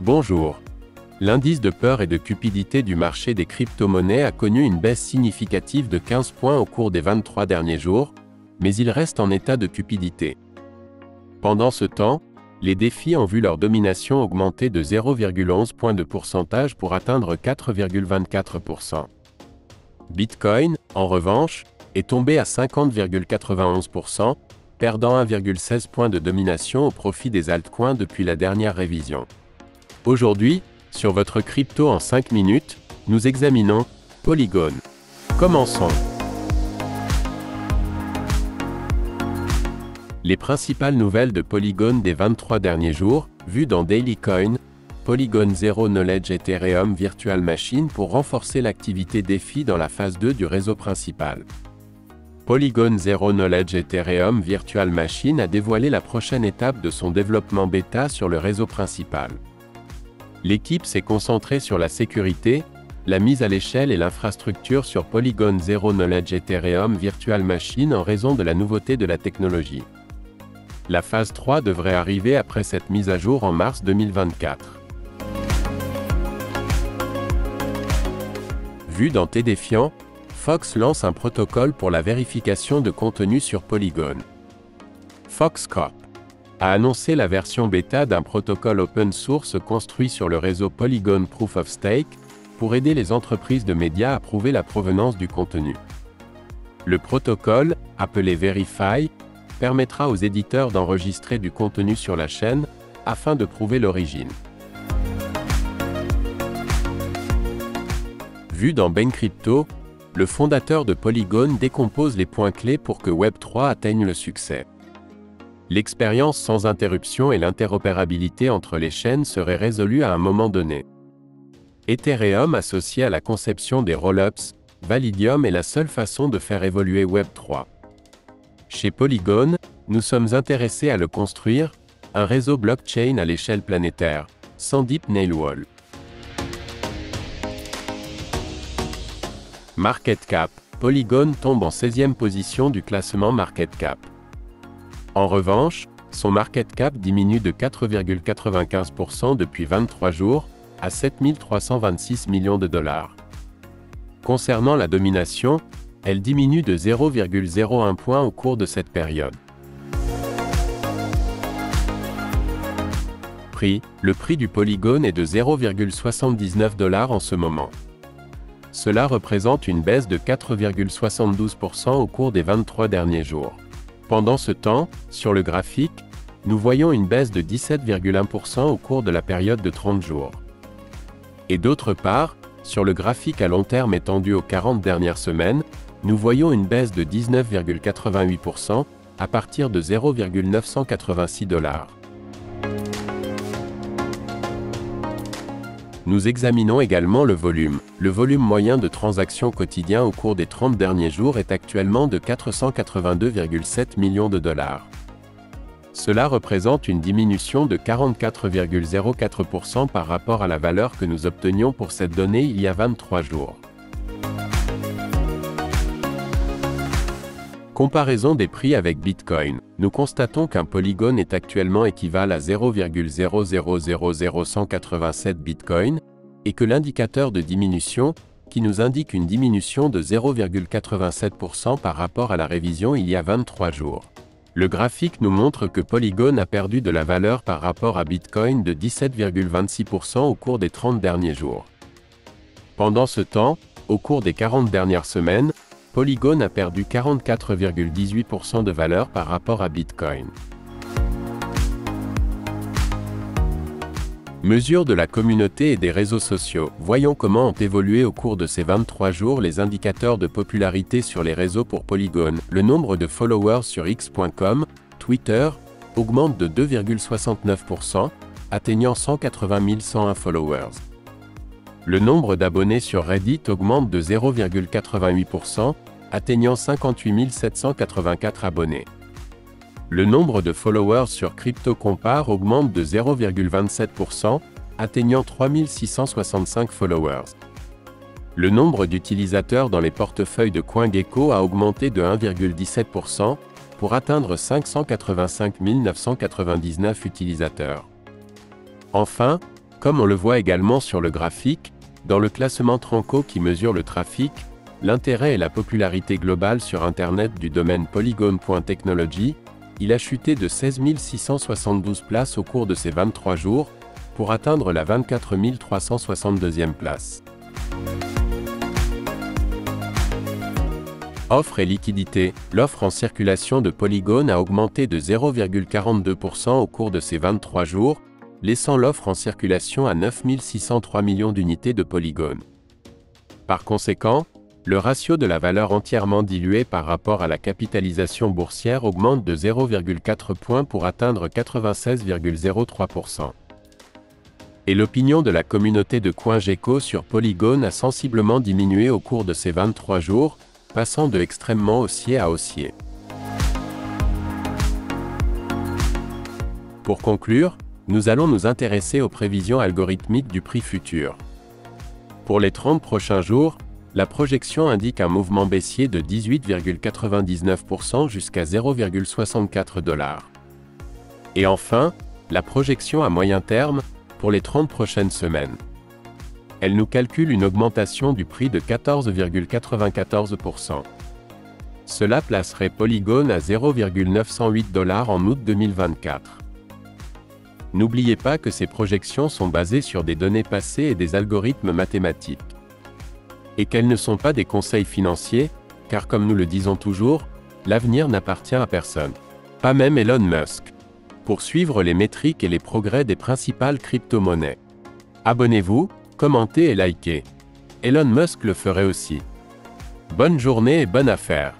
Bonjour. L'indice de peur et de cupidité du marché des crypto-monnaies a connu une baisse significative de 15 points au cours des 23 derniers jours, mais il reste en état de cupidité. Pendant ce temps, les défis ont vu leur domination augmenter de 0,11 points de pourcentage pour atteindre 4,24%. Bitcoin, en revanche, est tombé à 50,91%, perdant 1,16 points de domination au profit des altcoins depuis la dernière révision. Aujourd'hui, sur votre crypto en 5 minutes, nous examinons Polygon. Commençons. Les principales nouvelles de Polygon des 23 derniers jours, vues dans Daily Coin, Polygon Zero Knowledge Ethereum Virtual Machine pour renforcer l'activité DeFi dans la phase 2 du réseau principal. Polygon Zero Knowledge Ethereum Virtual Machine a dévoilé la prochaine étape de son développement bêta sur le réseau principal. L'équipe s'est concentrée sur la sécurité, la mise à l'échelle et l'infrastructure sur Polygon Zero Knowledge Ethereum Virtual Machine en raison de la nouveauté de la technologie. La phase 3 devrait arriver après cette mise à jour en mars 2024. Vu dans Tédéfiant, Fox lance un protocole pour la vérification de contenu sur Polygon. Fox Corp a annoncé la version bêta d'un protocole open source construit sur le réseau Polygon Proof of Stake pour aider les entreprises de médias à prouver la provenance du contenu. Le protocole, appelé Verify, permettra aux éditeurs d'enregistrer du contenu sur la chaîne afin de prouver l'origine. Vu dans Bain Crypto, le fondateur de Polygon décompose les points clés pour que Web3 atteigne le succès. L'expérience sans interruption et l'interopérabilité entre les chaînes seraient résolues à un moment donné. Ethereum associé à la conception des rollups, Validium est la seule façon de faire évoluer Web3. Chez Polygon, nous sommes intéressés à le construire, un réseau blockchain à l'échelle planétaire, sans deep nail wall. Market Cap, Polygon tombe en 16e position du classement Market Cap. En revanche, son market cap diminue de 4,95% depuis 23 jours, à 7 326 millions de dollars. Concernant la domination, elle diminue de 0,01 point au cours de cette période. Prix, le prix du Polygon est de 0,79 $ en ce moment. Cela représente une baisse de 4,72% au cours des 23 derniers jours. Pendant ce temps, sur le graphique, nous voyons une baisse de 17,1% au cours de la période de 30 jours. Et d'autre part, sur le graphique à long terme étendu aux 40 dernières semaines, nous voyons une baisse de 19,88% à partir de 0,986 $. Nous examinons également le volume. Le volume moyen de transactions quotidien au cours des 30 derniers jours est actuellement de 482,7 millions de dollars. Cela représente une diminution de 44,04% par rapport à la valeur que nous obtenions pour cette donnée il y a 23 jours. Comparaison des prix avec Bitcoin. Nous constatons qu'un Polygon est actuellement équivalent à 0,0000187 Bitcoin, et que l'indicateur de diminution, qui nous indique une diminution de 0,87% par rapport à la révision il y a 23 jours. Le graphique nous montre que Polygon a perdu de la valeur par rapport à Bitcoin de 17,26% au cours des 30 derniers jours. Pendant ce temps, au cours des 40 dernières semaines, Polygon a perdu 44,18% de valeur par rapport à Bitcoin. Mesures de la communauté et des réseaux sociaux. Voyons comment ont évolué au cours de ces 23 jours les indicateurs de popularité sur les réseaux pour Polygon. Le nombre de followers sur X.com, Twitter, augmente de 2,69%, atteignant 180 101 followers. Le nombre d'abonnés sur Reddit augmente de 0,88%, atteignant 58 784 abonnés. Le nombre de followers sur CryptoCompare augmente de 0,27%, atteignant 3665 followers. Le nombre d'utilisateurs dans les portefeuilles de CoinGecko a augmenté de 1,17%, pour atteindre 585 999 utilisateurs. Enfin, Comme on le voit également sur le graphique, dans le classement Tranco qui mesure le trafic, l'intérêt et la popularité globale sur Internet du domaine Polygon.technology, il a chuté de 16 672 places au cours de ces 23 jours, pour atteindre la 24 362e place. Offre et liquidité. L'offre en circulation de Polygon a augmenté de 0,42% au cours de ces 23 jours, laissant l'offre en circulation à 9 603 millions d'unités de Polygon. Par conséquent, le ratio de la valeur entièrement diluée par rapport à la capitalisation boursière augmente de 0,4 points pour atteindre 96,03%. Et l'opinion de la communauté de CoinGecko sur Polygon a sensiblement diminué au cours de ces 23 jours, passant de extrêmement haussier à haussier. Pour conclure, nous allons nous intéresser aux prévisions algorithmiques du prix futur. Pour les 30 prochains jours, la projection indique un mouvement baissier de 18,99% jusqu'à 0,64 $. Et enfin, la projection à moyen terme, pour les 30 prochaines semaines. Elle nous calcule une augmentation du prix de 14,94%. Cela placerait Polygon à 0,908 $ en août 2024. N'oubliez pas que ces projections sont basées sur des données passées et des algorithmes mathématiques. Et qu'elles ne sont pas des conseils financiers, car comme nous le disons toujours, l'avenir n'appartient à personne. Pas même Elon Musk. Pour suivre les métriques et les progrès des principales crypto-monnaies. Abonnez-vous, commentez et likez. Elon Musk le ferait aussi. Bonne journée et bonne affaire.